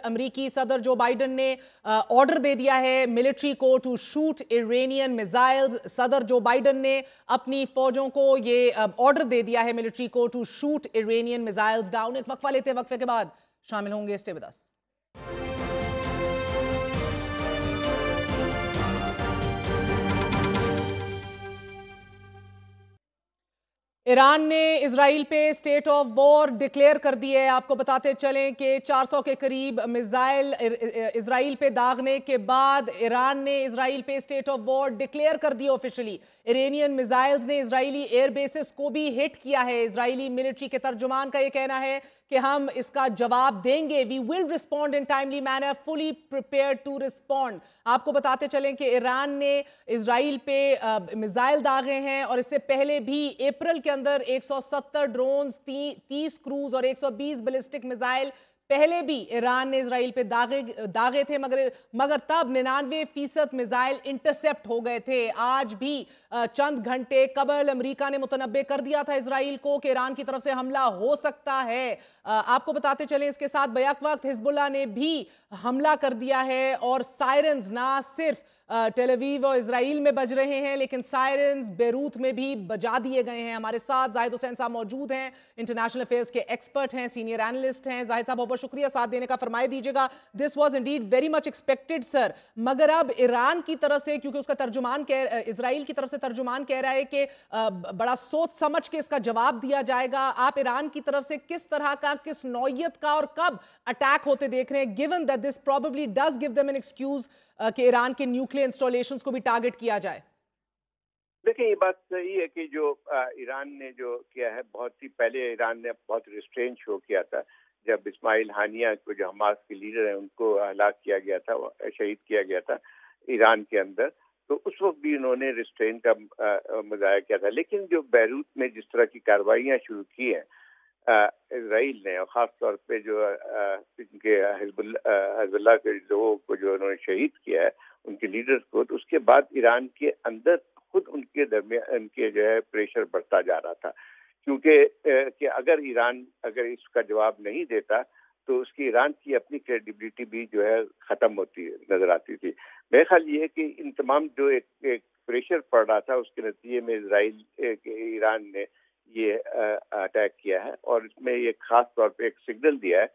अमेरिकी सदर जो बाइडन ने ऑर्डर दे दिया है मिलिट्री को टू शूट इरानियन मिसाइल्स। सदर जो बाइडन ने अपनी फौजों को ये ऑर्डर दे दिया है मिलिट्री को to shoot Iranian missiles down. एक वक्फा लेते हैं, वक्फे के बाद शामिल होंगे। Stay with us. ईरान ने इजराइल पे स्टेट ऑफ वॉर डिक्लेयर कर दी है। आपको बताते चलें कि 400 के करीब मिसाइल इजराइल पे दागने के बाद ईरान ने इजराइल पे स्टेट ऑफ वॉर डिक्लेयर कर दी ऑफिशियली। इरानियन मिसाइल्स ने इजरायली एयर बेसिस को भी हिट किया है। इजरायली मिलिट्री के तर्जुमान का ये कहना है कि हम इसका जवाब देंगे, we will respond in timely manner, fully prepared to respond. आपको बताते चलें कि ईरान ने इजराइल पे मिसाइल दागे हैं और इससे पहले भी अप्रैल के अंदर 170 ड्रोन्स, 30 क्रूज और 120 बैलिस्टिक मिसाइल पहले भी ईरान ने इजराइल पे दागे थे, मगर तब 99% मिसाइल इंटरसेप्ट हो गए थे। आज भी चंद घंटे कबल अमेरिका ने मुतनब्बे कर दिया था इजराइल को कि ईरान की तरफ से हमला हो सकता है। आपको बताते चलें इसके साथ बैक वक्त हिजबुल्लाह ने भी हमला कर दिया है और सायरन्स ना सिर्फ टेल अवीव और इजराइल में बज रहे हैं लेकिन सायरन्स बेरूत में भी बजा दिए गए हैं। हमारे साथ जाहिद हुसैन साहब मौजूद हैं, इंटरनेशनल अफेयर्स के एक्सपर्ट हैं, सीनियर एनालिस्ट हैं। जाहिद साहब बहुत बहुत शुक्रिया साथ देने का। फरमाए दीजिएगा, this was Indeed very much expected sir, मगर अब ईरान की तरफ से, क्योंकि उसका तर्जुमान इजराइल की तरफ से तर्जुमान कह रहा है कि बड़ा सोच समझ के इसका जवाब दिया जाएगा, आप ईरान की तरफ से किस तरह का, किस नौयत का और कब अटैक होते देख रहे हैं, given that this probably does give them an excuse कि ईरान के न्यूक्लियर इंस्टॉलेशंस को भी टारगेट किया जाए? देखिए, ये बात सही है कि जो ईरान ने जो किया है, बहुत ही पहले ईरान ने बहुत रिस्ट्रेंट शो किया था जब इस्माइल हानिया को, जो हमास के लीडर हैं, उनको हलाक किया गया था, शहीद किया गया था ईरान के अंदर, तो उस वक्त भी उन्होंने रिस्ट्रेंट का मुजाहिरा किया था। लेकिन जो बैरूत में जिस तरह की कार्रवाइयाँ शुरू की हैं इजराइल ने, और ख़ास तौर पे जो इनके हिजबुल्लाह के लोगों को जो उन्होंने शहीद किया है, उनके लीडर्स को, तो उसके बाद ईरान के अंदर खुद उनके दरमियान उनके जो है प्रेशर बढ़ता जा रहा था, क्योंकि कि अगर ईरान अगर इसका जवाब नहीं देता तो उसकी ईरान की अपनी क्रेडिबिलिटी भी जो है ख़त्म होती नजर आती थी। मेरा ख्याल ये है कि इन तमाम जो एक प्रेशर पड़ रहा था, उसके नतीजे में ईरान ने ये अटैक किया है, और इसमें ये खास तौर पे एक सिग्नल दिया है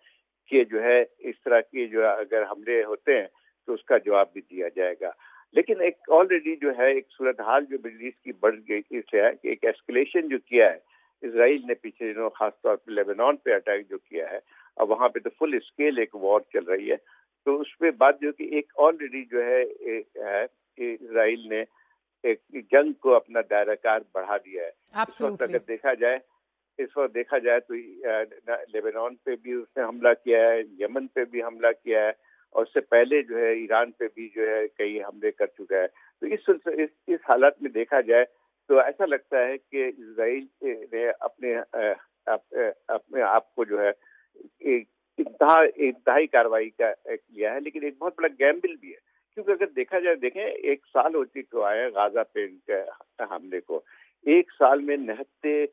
कि जो है इस तरह के जो अगर हमले होते हैं तो उसका जवाब भी दिया जाएगा। लेकिन एक ऑलरेडी जो है एक सूरत हाल जो मिडल ईस्ट की बढ़ गई इससे है कि एक एस्केलेशन जो किया है इजराइल ने पिछले दिनों, खास तौर पे लेबनान पे अटैक जो किया है, और वहाँ पे तो फुल स्केल एक वॉर चल रही है, तो उस पर बात जो कि एक ऑलरेडी जो है इजराइल ने एक जंग को अपना दायराकार बढ़ा दिया है। इस वक्त अगर देखा जाए तो लेबनान पे भी उसने हमला किया है, यमन पे भी हमला किया है, और उससे पहले जो है ईरान पे भी जो है कई हमले कर चुका है। तो इस हालत में देखा जाए तो ऐसा लगता है कि इजराइल ने अपने आप को जो है इंतहाई कार्रवाई का लिया है, लेकिन एक बहुत बड़ा गैम्बल भी है, क्योंकि अगर देखा जाए, देखें, एक साल हो चुका है गाजा पे इनके हमले को। एक साल में 79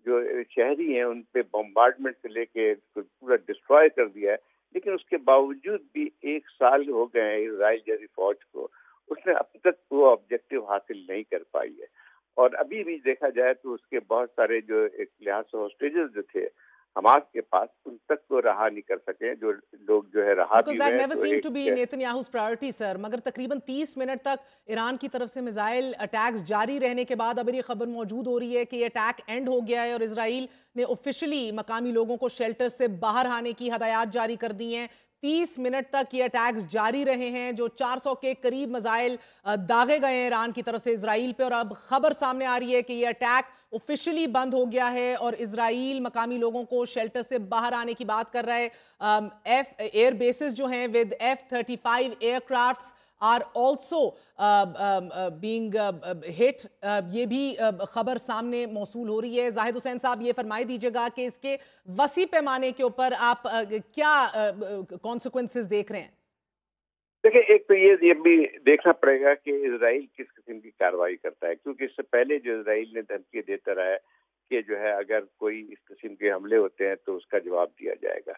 जो शहरी हैं उन पे बम्बार्डमेंट से लेके पूरा डिस्ट्रॉय कर दिया है, लेकिन उसके बावजूद भी एक साल हो गए हैं इजराइल जैसी फौज को, उसने अब तक वो ऑब्जेक्टिव हासिल नहीं कर पाई है। और अभी भी देखा जाए तो उसके बहुत सारे जो एक लिहाज से हॉस्टेजेस जो थे हमास के पास, उन तक को रहा नहीं कर सके, जो लोग जो है रहा भी हुए। Never seem to be Netanyahu's priority sir, मगर तकरीबन 30 मिनट तक ईरान की तरफ से मिसाइल अटैक्स जारी रहने के बाद अब ये खबर मौजूद हो रही है कि ये अटैक एंड हो गया है और इजराइल ने ऑफिशियली मकामी लोगों को शेल्टर से बाहर आने की हदायत जारी कर दी हैं। 30 मिनट तक ये अटैक्स जारी रहे हैं, जो 400 के करीब मिसाइल दागे गए हैं ईरान की तरफ से इजराइल पे, और अब खबर सामने आ रही है कि ये अटैक ऑफिशियली बंद हो गया है और इजराइल मकामी लोगों को शेल्टर से बाहर आने की बात कर रहा है। एयर बेसिस जो हैं with F-35 aircrafts are also being hit, ये भी खबर सामने मौसूल हो रही है। जाहिद हुसैन साहब, ये फरमाई दीजिएगा कि इसके वसी पैमाने के ऊपर आप क्या कॉन्सिक्वेंसेस देख रहे हैं? देखिए, एक तो ये भी देखना पड़ेगा कि इजराइल किस किस्म की कार्रवाई करता है, क्योंकि इससे पहले जो इजराइल ने धमकी देता रहा है कि जो है अगर कोई इस किस्म के हमले होते हैं तो उसका जवाब दिया जाएगा।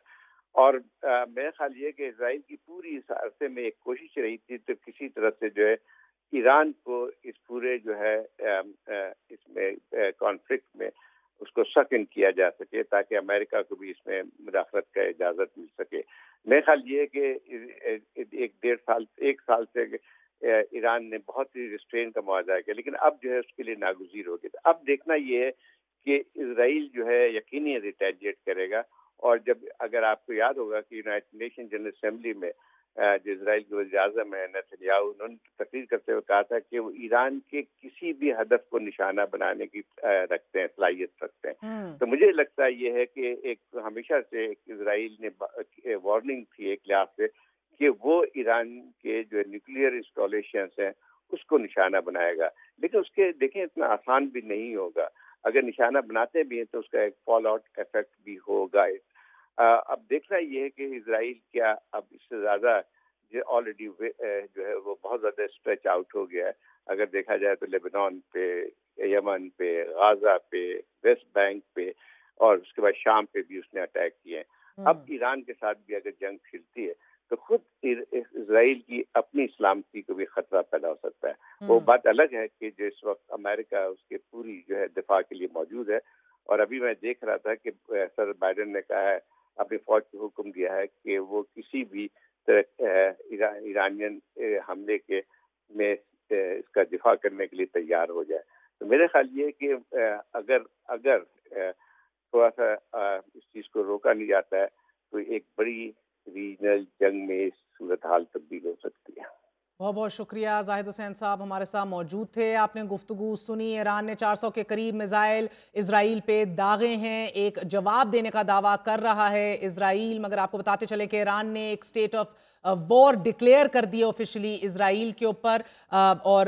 और मेरा ख्याल ये कि इजराइल की पूरी इस अरसे में एक कोशिश रही थी तो किसी तरह से जो है ईरान को इस पूरे जो है इसमें कॉन्फ्लिक्ट में उसको शक इन किया जा सके, ताकि अमेरिका को भी इसमें मुदाखलत का इजाज़त मिल सके। मेरा ख्याल ये है कि एक साल से ईरान ने बहुत ही रिस्ट्रेन का मुआवजा किया, लेकिन अब जो है उसके लिए नागुज़ीर हो गया। अब देखना ये है कि इजराइल जो है यकीनी रिटेलिएट करेगा, और जब अगर आपको याद होगा कि यूनाइटेड नेशन जनरल असेंबली में जो इजराइल के वज़ीर-ए-आज़म है नेतन्याहू, उन्होंने तकरीर करते हुए कहा था कि वो ईरान के किसी भी हदफ को निशाना बनाने की रखते हैं, सलाहियत रखते हैं। तो मुझे लगता है ये है कि एक हमेशा से इजराइल ने वार्निंग थी एक लिहाज से कि वो ईरान के जो न्यूक्लियर इंस्टॉलेशन हैं उसको निशाना बनाएगा, लेकिन उसके देखें इतना आसान भी नहीं होगा। अगर निशाना बनाते भी हैं तो उसका एक फॉल आउट इफेक्ट भी होगा। अब देखना ये है कि इजराइल क्या अब इससे ज़्यादा जो ऑलरेडी जो है वो बहुत ज़्यादा स्ट्रेच आउट हो गया है। अगर देखा जाए तो लेबनान पे, यमन पे, गाजा पे, वेस्ट बैंक पे, اور اس کے بعد شام پہ بھی اس نے اٹیک کیے ہیں. اب ایران کے ساتھ بھی اگر جنگ چھڑتی ہے تو خود اسرائیل کی اپنی سلامتی کو بھی خطرہ پیدا ہو سکتا ہے. وہ بات الگ ہے کہ جو اس وقت امریکہ اس کے پوری جو ہے دفاع کے لیے موجود ہے. اور ابھی میں دیکھ رہا تھا کہ صدر بائیڈن نے کہا ہے، اپنی فوج کو حکم دیا ہے کہ وہ کسی بھی ایرانین حملے کے میں اس کا دفاع کرنے کے لیے تیار ہو جائے. تو میرے خیال یہ ہے کہ اگر تھوڑا سا اس چیز کو روکا نہیں جاتا ہے تو ایک بڑی ریجنل جنگ میں صورتحال تبدیل ہو سکتی ہے. بہت بہت شکریہ زاہد حسین صاحب، ہمارے ساتھ موجود تھے. آپ نے گفتگو سنی. ایران نے 400 کے قریب میزائل اسرائیل پہ داغے ہیں. ایک جواب دینے کا دعویٰ کر رہا ہے اسرائیل، مگر آپ کو بتاتے چلے کہ ایران نے ایک سٹیٹ آف وار ڈکلیئر کر دی آفیشلی اسرائیل کے اوپر، اور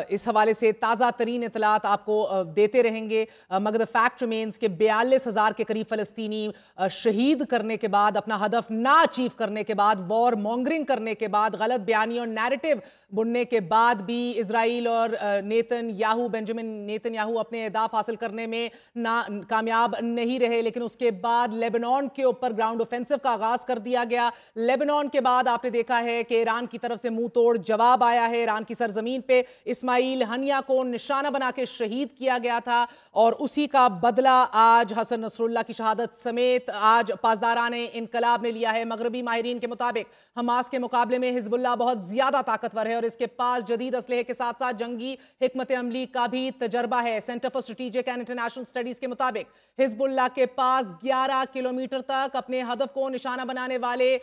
اس حوالے سے تازہ ترین اطلاعات آپ کو دیتے رہیں گے. مگر the fact remains کہ 42,000 کے قریب فلسطینی شہید کرنے کے بعد، اپنا ہدف نہ اچیو کرنے کے بعد، وار مونگرنگ کرنے کے بعد، غلط بیانی اور نیریٹو بننے کے بعد بھی اسرائیل اور بنجامن نیتن یاہو اپنے اہداف حاصل کرنے میں کامیاب نہیں رہے. لیکن اس کے بعد لیبنان کے اوپر گراؤنڈ اوفینسو کا آغاز کر دیا گیا. لیبنان کے بعد آپ نے دیکھا ہے کہ ایران کی طرف سے منہ توڑ جواب آیا ہے. ایران کی سرزمین پہ اسماعیل ہنیہ کو نشانہ بنا کے شہید کیا گیا تھا، اور اسی کا بدلہ آج حسن نصر اللہ کی شہادت سمیت آج پاسداران انقلاب نے لیا ہے. مغربی ماہرین کے مطابق حماس کے مقابلے میں حزب اللہ بہت زیادہ طاقتور ہے، اور اس کے پاس جدید اسلحے کے ساتھ ساتھ جنگی حکمت عملی کا بھی تجربہ ہے. Centre for strategic and international studies کے مطابق حزب اللہ کے پاس 11 کلومیٹر تک اپنے ہدف کو نشانہ بنانے والے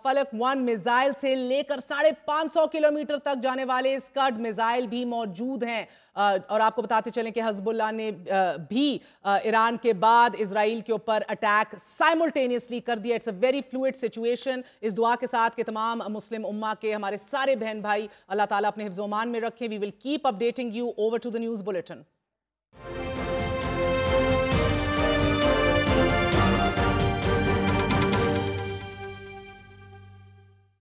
فلک 1 میزائل سے لے کر 550 کلومیٹر تک جانے والے اسکڈ میزائل بھی موجود ہیں. اور آپ کو بتاتے چلیں کہ حزب اللہ نے بھی ایران کے بعد اسرائیل کے اوپر اٹیک سائملٹینیسلی کر دیا. It's a very fluid situation. اس دعا کے ساتھ کہ تمام مسلم امہ کے ہمارے سارے بہن بھائی اللہ تعالیٰ اپنے حفظ و امان میں رکھیں. We will keep updating you. Over to the news bulletin.